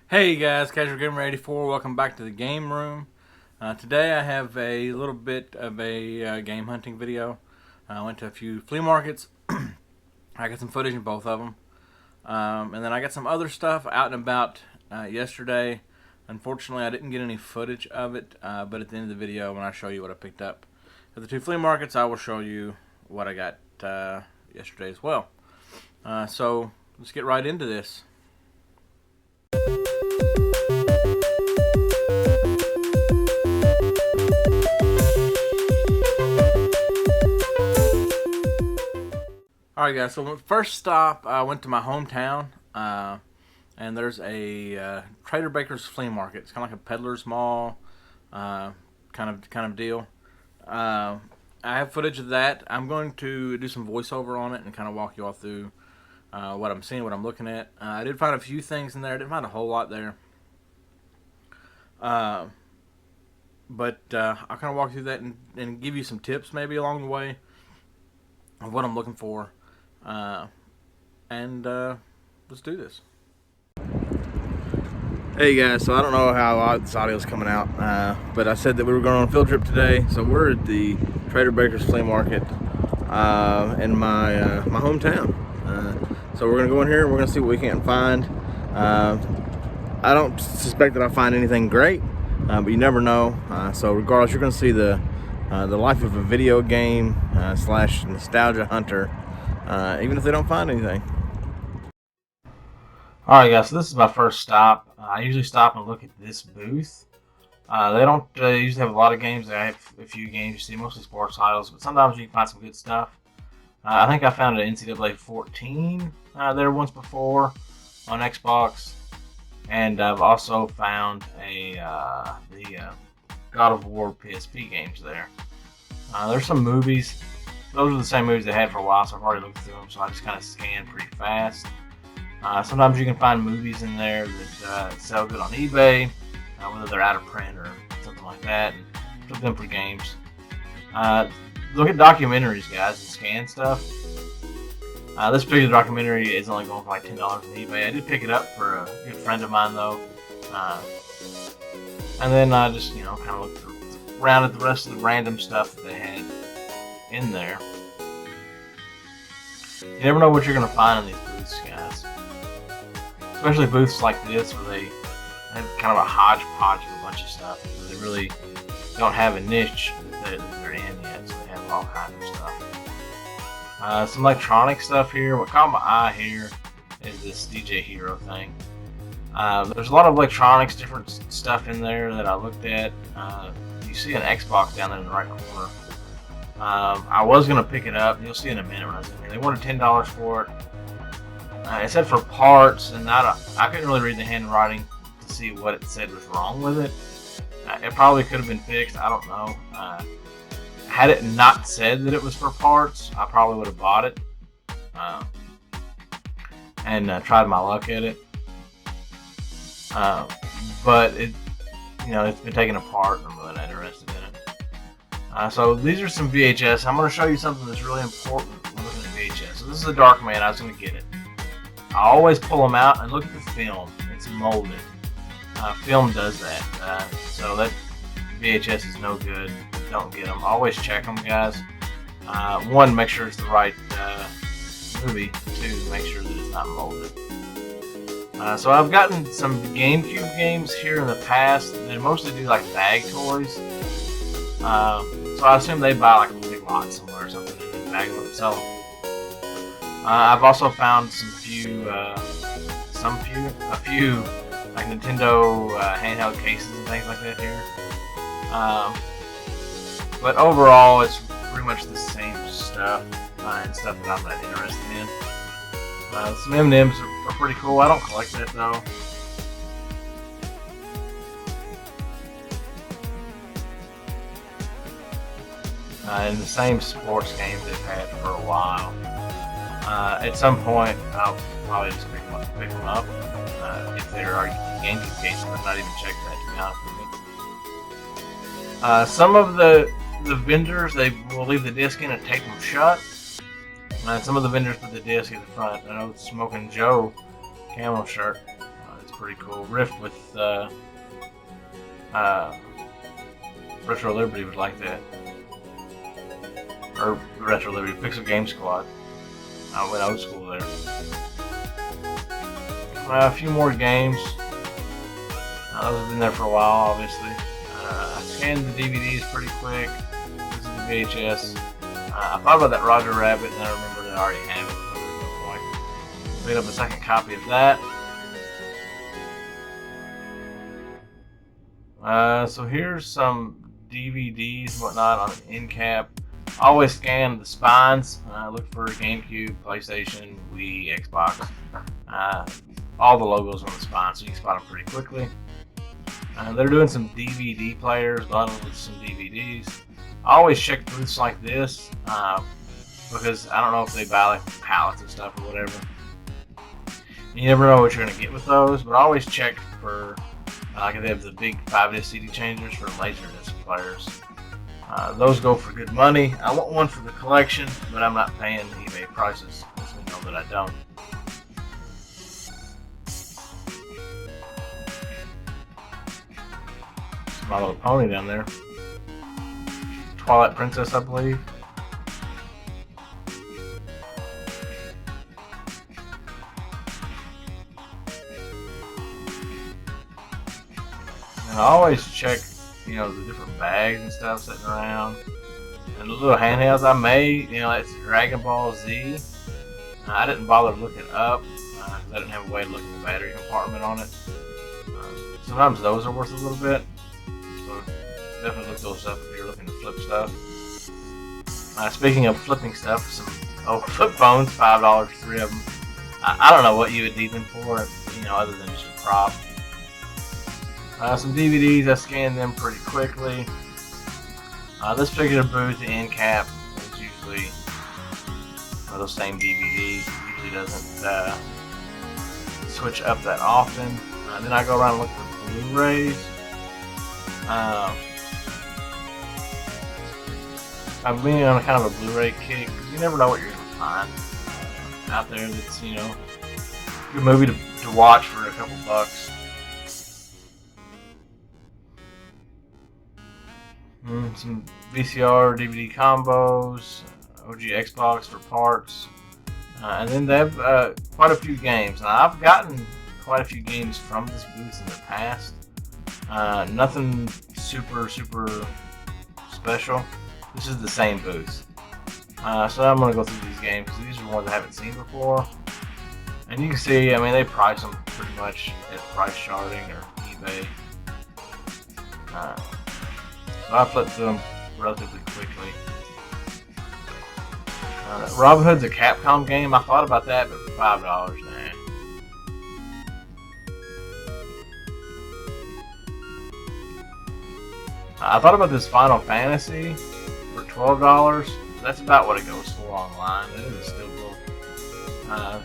Hey guys, Casual Gamer 84. Welcome back to the game room. Today I have a little bit of a game hunting video. I went to a few flea markets. I got some footage in both of them. And then I got some other stuff out and about yesterday. Unfortunately, I didn't get any footage of it, but at the end of the video, when I show you what I picked up at the two flea markets, I will show you what I got yesterday as well. So let's get right into this. Alright guys, so my first stop, I went to my hometown, and there's a Trader Baker's Flea Market. It's kind of like a peddler's mall kind of deal. I have footage of that. I'm going to do some voiceover on it and kind of walk you all through what I'm seeing, what I'm looking at. I did find a few things in there. I didn't find a whole lot there. But I'll kind of walk through that and give you some tips maybe along the way of what I'm looking for. Let's do this. Hey guys, so I don't know how this audio is coming out, but I said that we were going on a field trip today. So we're at the Trader Baker's Flea Market in my hometown. So we're gonna go in here and we're gonna see what we can find. I don't suspect that I'll find anything great, but you never know. So regardless, you're gonna see the life of a video game slash nostalgia hunter, even if they don't find anything. Alright guys, so this is my first stop. I usually stop and look at this booth. They don't usually have a lot of games. They have a few games you see, mostly sports titles, but sometimes you can find some good stuff. I think I found an NCAA 14 there once before on Xbox, and I've also found the God of War PSP games there. There's some movies. Those are the same movies they had for a while, so I've already looked through them, so I just kind of scanned pretty fast. Sometimes you can find movies in there that sell good on eBay, whether they're out of print or something like that, and flip them for games. Look at documentaries, guys, and scan stuff. This particular documentary is only going for like $10 on eBay. I did pick it up for a good friend of mine, though. And then I just, kind of looked around at the rest of the random stuff that they had in there. You never know what you're going to find in these booths, guys. Especially booths like this where they have kind of a hodgepodge of a bunch of stuff. They really don't have a niche that they're in yet, so they have all kinds of stuff. Some electronic stuff here. What caught my eye here is this DJ Hero thing. There's a lot of electronics, different stuff in there that I looked at. You see an Xbox down there in the right corner. I was going to pick it up. You'll see in a minute when I was in here. They wanted $10 for it. It said for parts, and I couldn't really read the handwriting to see what it said was wrong with it. It probably could have been fixed. I don't know. Had it not said that it was for parts, I probably would have bought it and tried my luck at it. But it's been taken apart, and I'm really not interested in it. So these are some VHS. I'm going to show you something that's really important when looking at VHS. So this is a Darkman. I was going to get it. I always pull them out and look at the film. It's molded. Film does that. So that VHS is no good. Don't get them. Always check them, guys. One, make sure it's the right movie. Two, make sure that it's not molded. So I've gotten some GameCube games here in the past. They mostly do like bag toys. So I assume they buy like a big lot somewhere or something and then bag them up and sell them. I've also found a few like Nintendo handheld cases and things like that here. But overall, it's pretty much the same stuff and stuff that I'm not interested in. Some M&Ms are pretty cool. I don't collect that though. And the same sports games they've had for a while. At some point, I'll probably just pick them up if there are GameCube cases. I've not even checked that, to be honest with you. Some of the vendors, they will leave the disc in and tape them shut. Some of the vendors put the disc in the front. I know Smoking Joe camo shirt. It's pretty cool. Rift with Retro Liberty would like that. Or Retro Liberty, Pixel Game Squad. I went old school there. A few more games. Those have been there for a while, obviously. I scanned the DVDs pretty quick. This is the VHS. I thought about that Roger Rabbit, and I remembered that I already have it, so there's no point. Picked up a second copy of that. So here's some DVDs and whatnot on an end cap. I always scan the spines. Look for GameCube, PlayStation, Wii, Xbox. All the logos on the spine, so you can spot them pretty quickly. They're doing some DVD players, bundled with some DVDs. I always check booths like this because I don't know if they buy like pallets and stuff or whatever. You never know what you're going to get with those, but I always check for like if they have the big 5-disc CD changers for Laserdisc players. Those go for good money. I want one for the collection, but I'm not paying eBay prices, so we know that I don't. My Little Pony down there. Twilight Princess, I believe. And I always check, you know, the different bags and stuff sitting around. And the little handhelds I made, you know, it's Dragon Ball Z. I didn't bother looking up because I didn't have a way to look at the battery compartment on it. Sometimes those are worth a little bit. So definitely look those up if you're looking to flip stuff. Speaking of flipping stuff, some flip phones, $5 for 3 of them. I don't know what you would need them for, you know, other than just a prop. Some DVDs, I scanned them pretty quickly. This particular booth, the end cap, is usually those same DVDs. It usually doesn't switch up that often. Then I go around and look for Blu-rays. I'm leaning on kind of a Blu-ray kick because you never know what you're going to find out there that's, you know, a good movie to watch for a couple bucks. Some VCR, DVD combos, OG Xbox for parts, and then they have quite a few games. Now, I've gotten quite a few games from this booth in the past. Nothing super special. This is the same booth. So I'm going to go through these games because these are ones I haven't seen before. And you can see, I mean, they price them pretty much at price charting or eBay. So I flipped through them relatively quickly. Robin Hood's a Capcom game. I thought about that, but for $5, nah. I thought about this Final Fantasy for $12. That's about what it goes for online. It is a steelbook.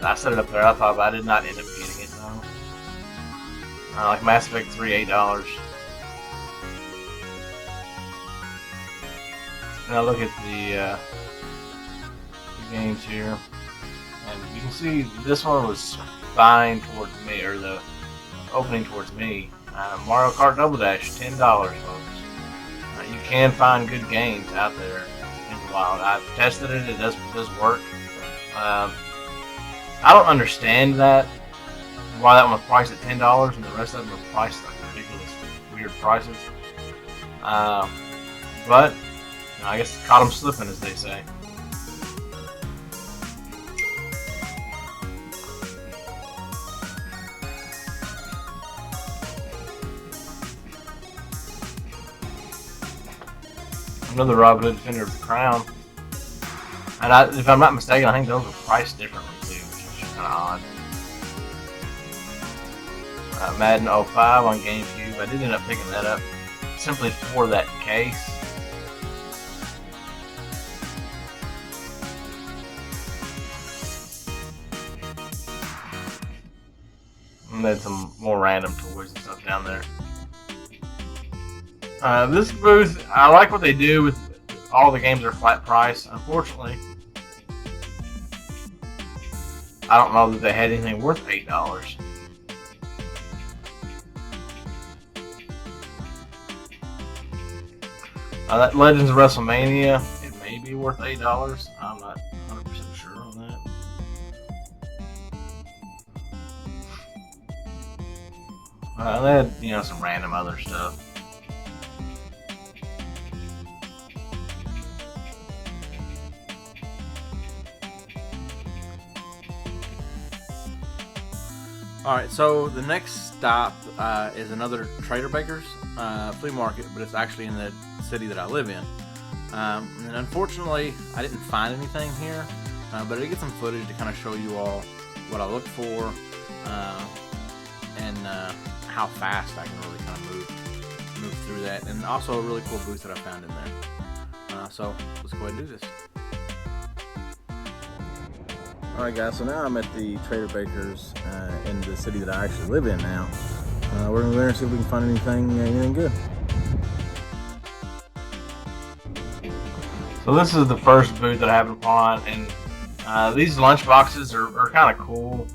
I set it up there. I thought about it. I did not end up getting it though. Like Mass Effect 3, $8. Now look at the games here, and you can see this one was spine towards me, or the opening towards me. Mario Kart Double Dash, $10, folks. You can find good games out there in the wild. I've tested it; it does work. I don't understand that why that one was priced at $10 and the rest of them were priced like ridiculous, weird prices. But I guess caught them slipping, as they say. Another Robin Hood Defender of the Crown. And if I'm not mistaken, I think those were priced differently too, which is kind of odd. Madden 05 on GameCube. I did end up picking that up simply for that case. And then some more random toys and stuff down there. This booth, I like what they do with all the games are flat price. Unfortunately, I don't know that they had anything worth $8. That Legends of WrestleMania, it may be worth $8. I'm not 100% sure on that. They had, some random other stuff. Alright, so the next stop is another Trader Baker's flea market, but it's actually in the city that I live in. And unfortunately, I didn't find anything here, but I did get some footage to kind of show you all what I look for and how fast I can really kind of move through that, and also a really cool booth that I found in there. So let's go ahead and do this. Alright guys, so now I'm at the Trader Baker's in the city that I actually live in now. We're going to go there and see if we can find anything good. So this is the first booth that I happen upon, and these lunch boxes are kind of cool.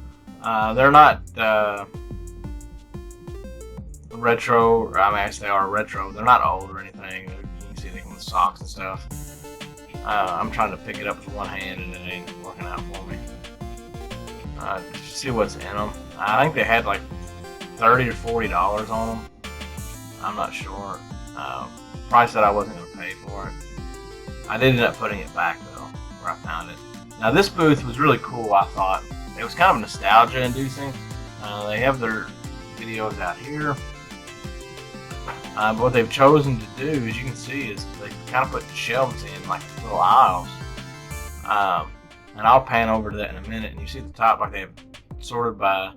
They're not retro, I mean actually they are retro. They're not old or anything. You can see they come with socks and stuff. I'm trying to pick it up with one hand and it ain't working out for me. See what's in them. I think they had like $30 or $40 on them. I'm not sure. Price that I wasn't going to pay for it. I did end up putting it back though, where I found it. Now this booth was really cool, I thought. It was kind of nostalgia inducing. They have their videos out here. But what they've chosen to do, as you can see, is they kind of put shelves in like little aisles. And I'll pan over to that in a minute, and you see at the top like they have sorted by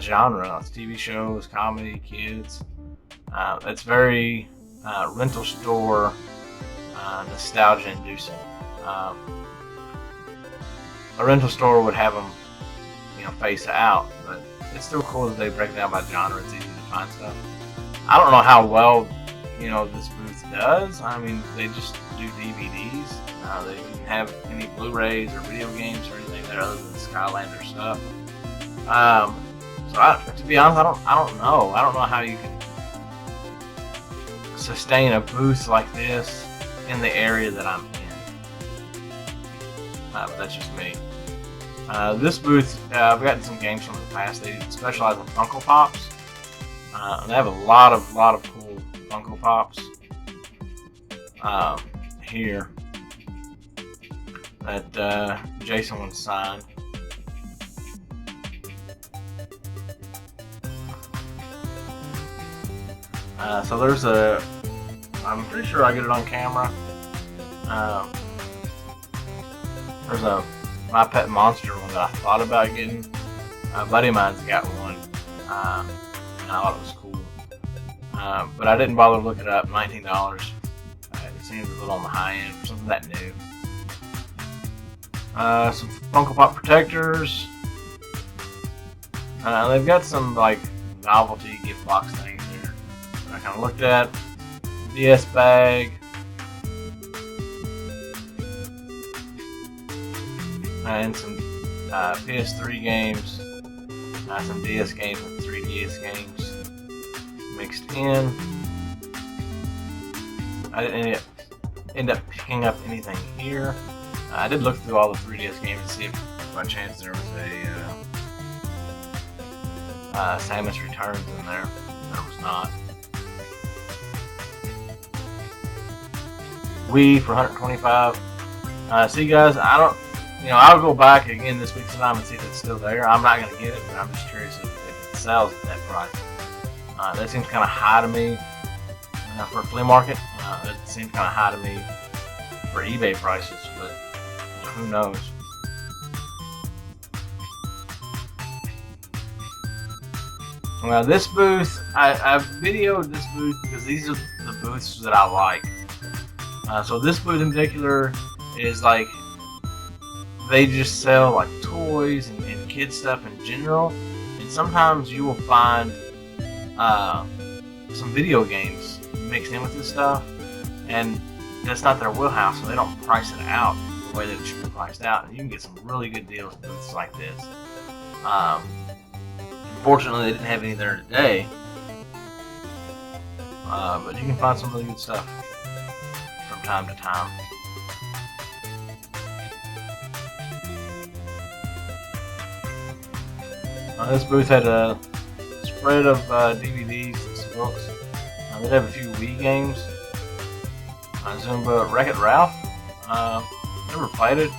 genre. It's TV shows, comedy, kids. It's very rental store nostalgia inducing. A rental store would have them, face out, but it's still cool that they break it down by genre. It's easy to find stuff. I don't know how well this booth does. I mean, they just do DVDs. They didn't have any Blu-rays or video games or anything there other than Skylander stuff. So to be honest, I don't know. I don't know how you can sustain a booth like this in the area that I'm in. But that's just me. This booth, I've gotten some games from in the past. They specialize in Funko Pops. They have a lot of cool Funko Pops here that Jason once signed. So there's I'm pretty sure I get it on camera. There's a My Pet Monster one that I thought about getting. A buddy of mine's got one. And I thought it was cool. But I didn't bother to look it up. $19. It seems a little on the high end for something that new. Some Funko Pop protectors. They've got some like novelty gift box things there that I kind of looked at. DS bag. And some PS3 games. Some DS games and 3DS games mixed in. I didn't end up picking up anything here. I did look through all the 3DS games to see if by chance there was a Samus Returns in there. There was not. Wii for $125. See guys, I'll go back again this week sometime and see if it's still there. I'm not going to get it, but I'm just curious if it sells at that price. That seems kind of high to me for a flea market. It seems kind of high to me for eBay prices, but who knows. Now this booth, I videoed this booth because these are the booths that I like. So this booth in particular is like, they just sell like toys and kid stuff in general, and sometimes you will find some video games mixed in with this stuff, and that's not their wheelhouse, so they don't price it out the way that it should be priced out, and you can get some really good deals with booths like this. Unfortunately, they didn't have any there today, but you can find some really good stuff. time to time. This booth had a spread of DVDs and some books. They'd have a few Wii games. Zumba Wreck-It Ralph. Never played it.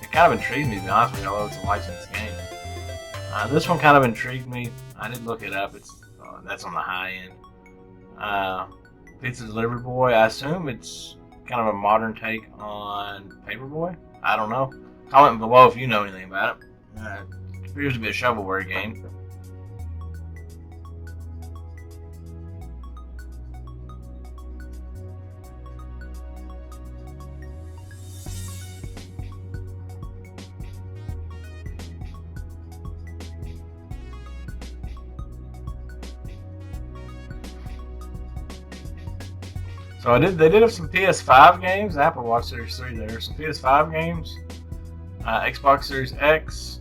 It kind of intrigued me, to be honest with you, although it's a licensed game. This one kind of intrigued me. I did look it up. That's on the high end. Pizza Delivery Boy. I assume it's kind of a modern take on Paperboy. I don't know. Comment below if you know anything about it. It appears to be a shovelware game. So they did have some PS5 games, Apple Watch Series 3 there, some PS5 games, Xbox Series X,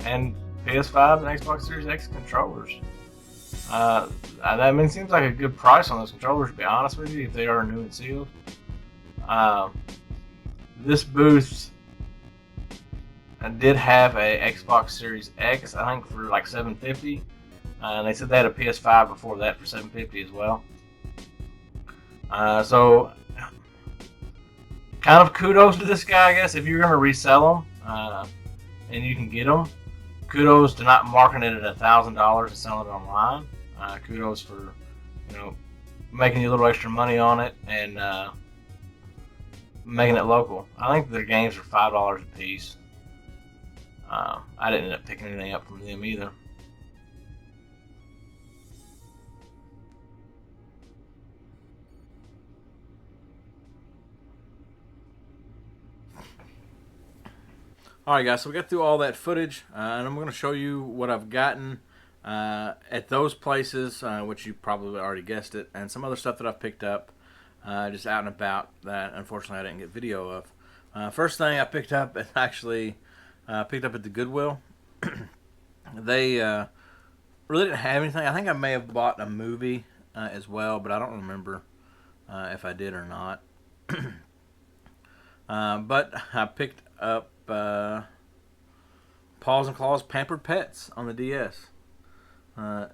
and PS5 and Xbox Series X controllers. It seems like a good price on those controllers, to be honest with you, if they are new and sealed. This booth did have a Xbox Series X, I think, for like $750. And they said they had a PS5 before that for $750 as well. So, kind of kudos to this guy, I guess. If you're going to resell them and you can get them, kudos to not marking it at $1,000 and selling it online. Kudos for, making you a little extra money on it and making it local. I think their games are $5 a piece. I didn't end up picking anything up from them either. Alright guys, so we got through all that footage, and I'm going to show you what I've gotten at those places, which you probably already guessed it, and some other stuff that I've picked up just out and about that unfortunately I didn't get video of. First thing I picked up, is actually picked up at the Goodwill. They really didn't have anything. I think I may have bought a movie as well, but I don't remember if I did or not. But I picked up Paws and Claws Pampered Pets on the DS.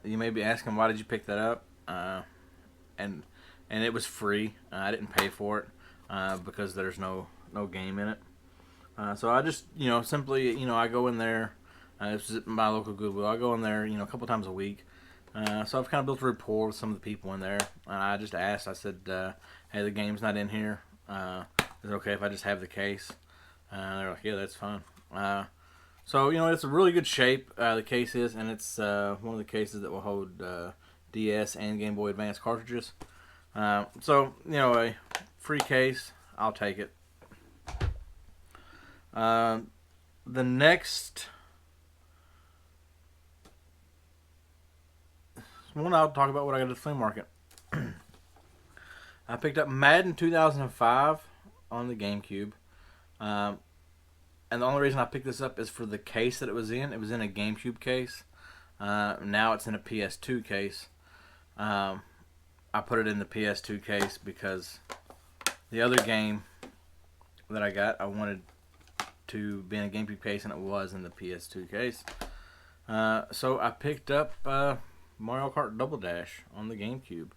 You may be asking, why did you pick that up? And it was free. I didn't pay for it because there's no game in it. So I just simply I go in there. This is my local Goodwill. I go in there a couple times a week. So I've kind of built a rapport with some of the people in there. I just asked. I said, "Hey, the game's not in here. Is it okay if I just have the case?" They're like, "Yeah, that's fine." So it's a really good shape. The case is, and it's one of the cases that will hold DS and Game Boy Advance cartridges. So a free case, I'll take it. The next one, I'll talk about what I got at the Flea-Market. I picked up Madden 2005 on the GameCube. And the only reason I picked this up is for the case that it was in. It was in a GameCube case. Now it's in a PS2 case. I put it in the PS2 case because the other game that I got, I wanted to be in a GameCube case, and it was in the PS2 case. So I picked up Mario Kart Double Dash on the GameCube.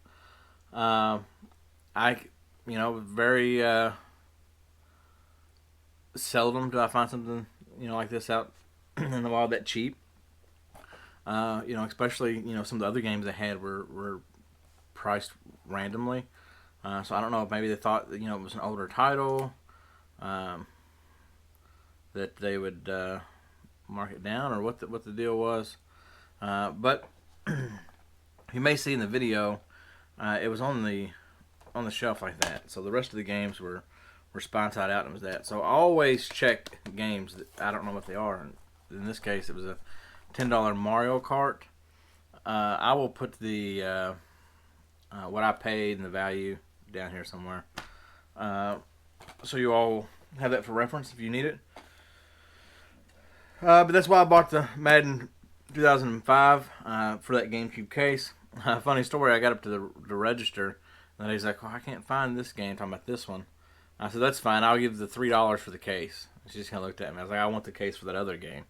Very seldom do I find something like this out in the wild that cheap. Especially some of the other games they had were priced randomly. So I don't know if maybe they thought that it was an older title, that they would mark it down, or what the deal was. But you may see in the video, it was on the shelf like that. So the rest of the games were spine side out, and it was that. So I always check games that I don't know what they are. In this case, it was a $10 Mario Kart. I will put the what I paid and the value down here somewhere, so you all have that for reference if you need it. But that's why I bought the Madden 2005 for that GameCube case. Funny story, I got up to the register, and he's like, "Oh, I can't find this game." Talking about this one. I said, that's fine. I'll give the $3 for the case. She just kind of looked at me. I was like, I want the case for that other game.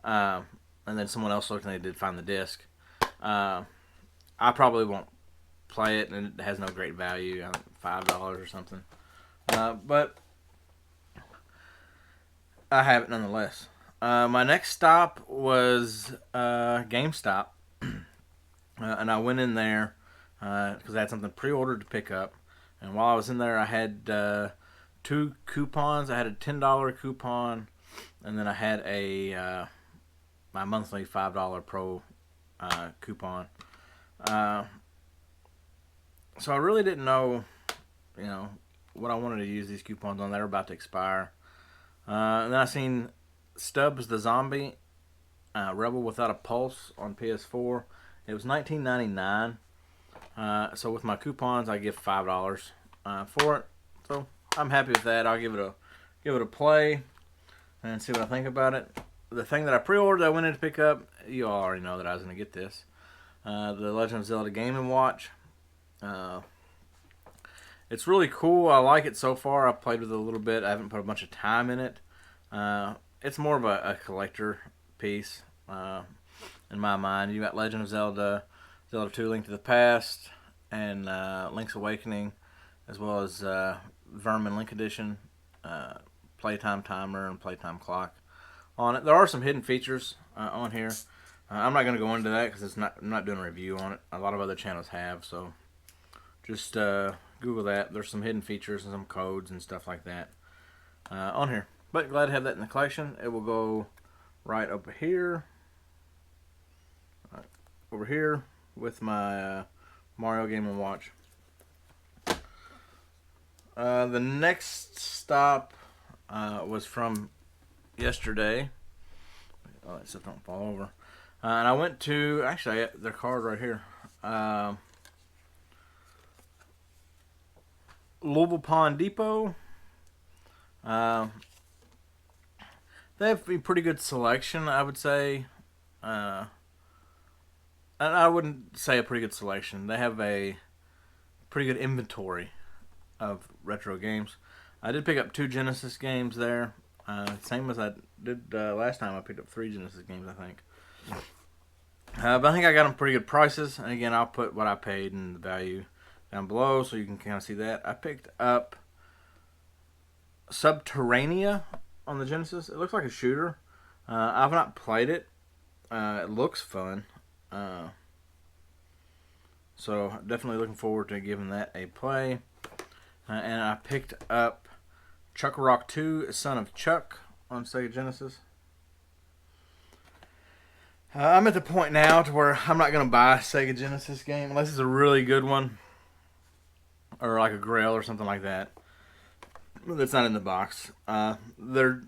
And then someone else looked and they did find the disc. I probably won't play it, and it has no great value, $5 or something. But I have it nonetheless. My next stop was GameStop, and I went in there because I had something pre-ordered to pick up. And while I was in there, I had 2 coupons. I had a $10 coupon, and then I had a my monthly $5 Pro coupon. So I really didn't know, what I wanted to use these coupons on. They were about to expire. And then I seen Stubbs the Zombie Rebel Without a Pulse on PS4. It was $19.99. So with my coupons, I give $5 for it. So I'm happy with that. I'll give it a play and see what I think about it. The thing that I pre-ordered, I went in to pick up. You all already know that I was going to get this. The Legend of Zelda Game & Watch. It's really cool. I like it so far. I've played with it a little bit. I haven't put a bunch of time in it. It's more of a collector piece in my mind. You got Legend of Zelda, Zelda 2: Link to the Past, and Link's Awakening, as well as Vermin Link Edition, playtime timer, and playtime clock on it. There are some hidden features on here. I'm not going to go into that because I'm not doing a review on it. A lot of other channels have, so just Google that. There's some hidden features and some codes and stuff like that on here. But glad to have that in the collection. It will go right over here. Over here with my Mario Game & Watch. The next stop was from yesterday. Oh, that stuff don't fall over. And I went to, actually, I got their card right here. Louisville Pond Depot. They have a pretty good selection, I would say. And I wouldn't say a pretty good selection. They have a pretty good inventory of retro games. I did pick up 2 Genesis games there. Same as I did last time. I picked up 3 Genesis games, I think. But I think I got them pretty good prices. And again, I'll put what I paid and the value down below so you can kind of see that. I picked up Subterranea on the Genesis. It looks like a shooter. I've not played it. It looks fun. So definitely looking forward to giving that a play. And I picked up Chuck Rock 2, Son of Chuck on Sega Genesis. I'm at the point now to where I'm not going to buy a Sega Genesis game unless it's a really good one. Or like a Grail or something like that. That's not in the box. They're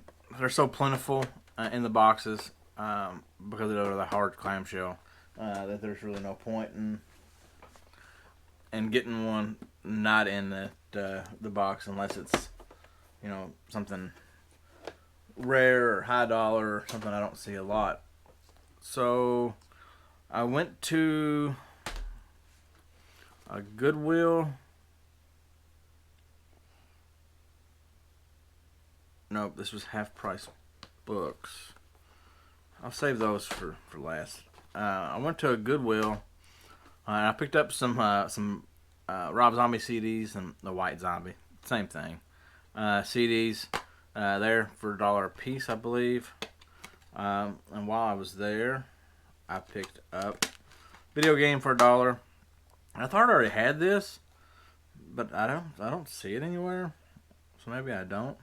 so plentiful in the boxes because they're the hard clamshell that there's really no point in getting one not in the box unless it's something rare or high dollar or something I don't see a lot. So I went to a Goodwill. Nope, this was half price books. I'll save those for last. I went to a Goodwill and I picked up some Rob Zombie CDs and the White Zombie. Same thing. CDs there for $1 a piece, I believe. And while I was there, I picked up video game for $1. I thought I already had this, but I don't see it anywhere. So maybe I don't.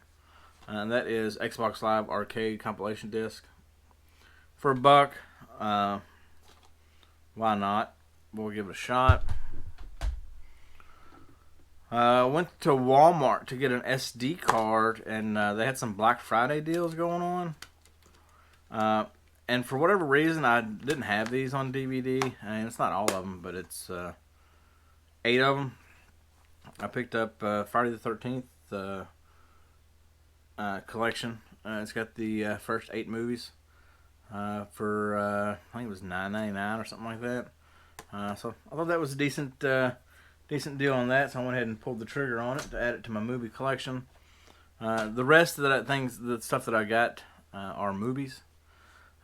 And that is Xbox Live Arcade compilation disc for $1. Why not? We'll give it a shot. Went to Walmart to get an SD card, and they had some Black Friday deals going on. And for whatever reason, I didn't have these on DVD. And it's not all of them, but it's 8 of them. I picked up Friday the 13th collection. It's got the first 8 movies for I think it was $9.99 or something like that. So I thought that was a decent decent deal on that, so I went ahead and pulled the trigger on it to add it to my movie collection. The rest of the stuff that I got are movies.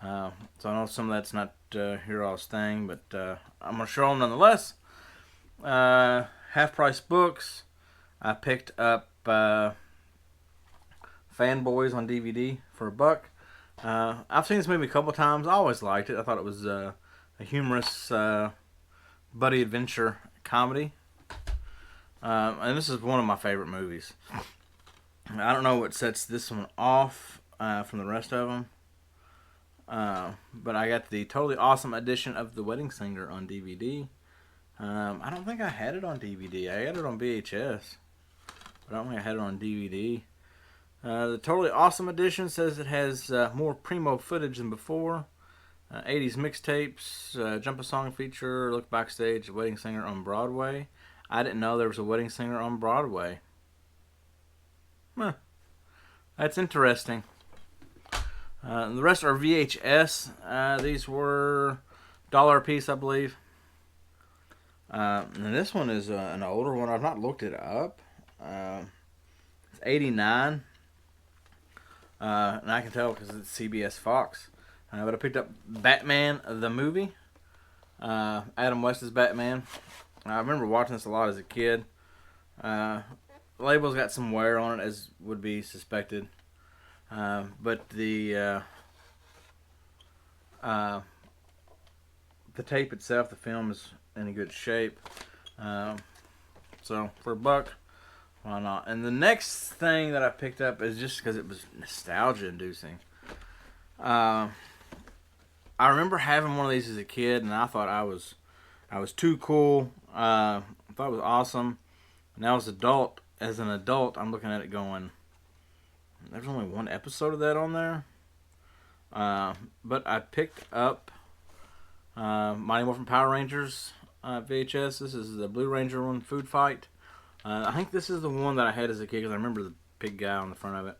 So I know some of that's not Hero's thing, but I'm gonna show them nonetheless. Half price books. I picked up Fanboys on DVD for $1. I've seen this movie a couple times. I always liked it. I thought it was a humorous buddy adventure comedy. And this is one of my favorite movies. I don't know what sets this one off from the rest of them. But I got the totally awesome edition of The Wedding Singer on DVD. I don't think I had it on DVD. I had it on VHS. But I don't think I had it on DVD. The totally awesome edition says it has more primo footage than before. 80s mixtapes, jump a song feature, look backstage, Wedding Singer on Broadway. I didn't know there was a Wedding Singer on Broadway. Huh. That's interesting. The rest are VHS. These were $1 a piece, I believe. And this one is an older one. I've not looked it up. It's 89. And I can tell because it's CBS Fox. But I picked up Batman the movie. Adam West's Batman. I remember watching this a lot as a kid. The label's got some wear on it, as would be suspected. But the tape itself, the film, is in good shape. So for $1, why not? And the next thing that I picked up is just because it was nostalgia-inducing. I remember having one of these as a kid, and I thought I was too cool. I thought it was awesome. And now as an adult, I'm looking at it going, there's only one episode of that on there. But I picked up Mighty Morphin Power Rangers VHS. This is the Blue Ranger one, Food Fight. I think this is the one that I had as a kid because I remember the big guy on the front of it.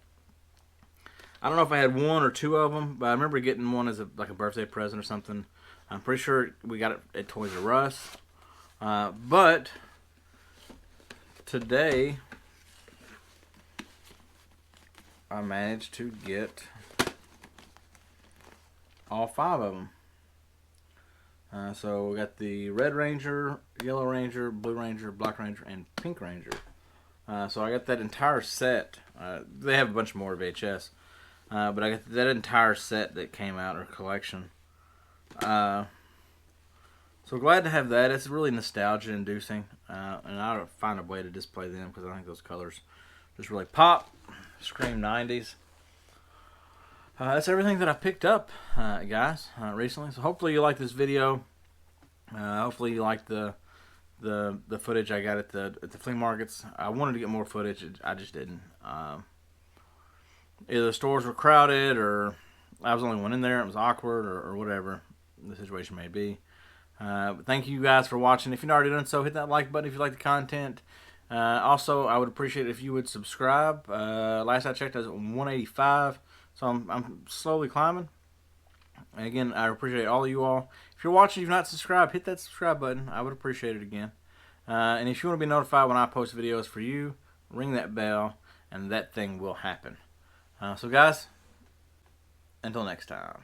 I don't know if I had one or two of them, but I remember getting one as a birthday present or something. I'm pretty sure we got it at Toys R Us. But today I managed to get all 5 of them. So we got the Red Ranger, Yellow Ranger, Blue Ranger, Black Ranger, and Pink Ranger. So I got that entire set. They have a bunch more VHS. But I got that entire set that came out, or collection. So glad to have that. It's really nostalgia inducing. And I'll find a way to display them because I think those colors just really pop. Scream 90s. That's everything that I picked up, guys, recently. So hopefully you like this video. Hopefully you like the footage I got at the flea markets. I wanted to get more footage. I just didn't. Either the stores were crowded, or I was the only one in there. It was awkward, or whatever the situation may be. But thank you guys for watching. If you've not already done so, hit that like button if you like the content. Also, I would appreciate it if you would subscribe. Last I checked, I was at 185, so I'm slowly climbing. And again, I appreciate all of you all. If you're watching, you've not subscribed, hit that subscribe button. I would appreciate it again. And if you want to be notified when I post videos for you, ring that bell, and that thing will happen. So guys, until next time.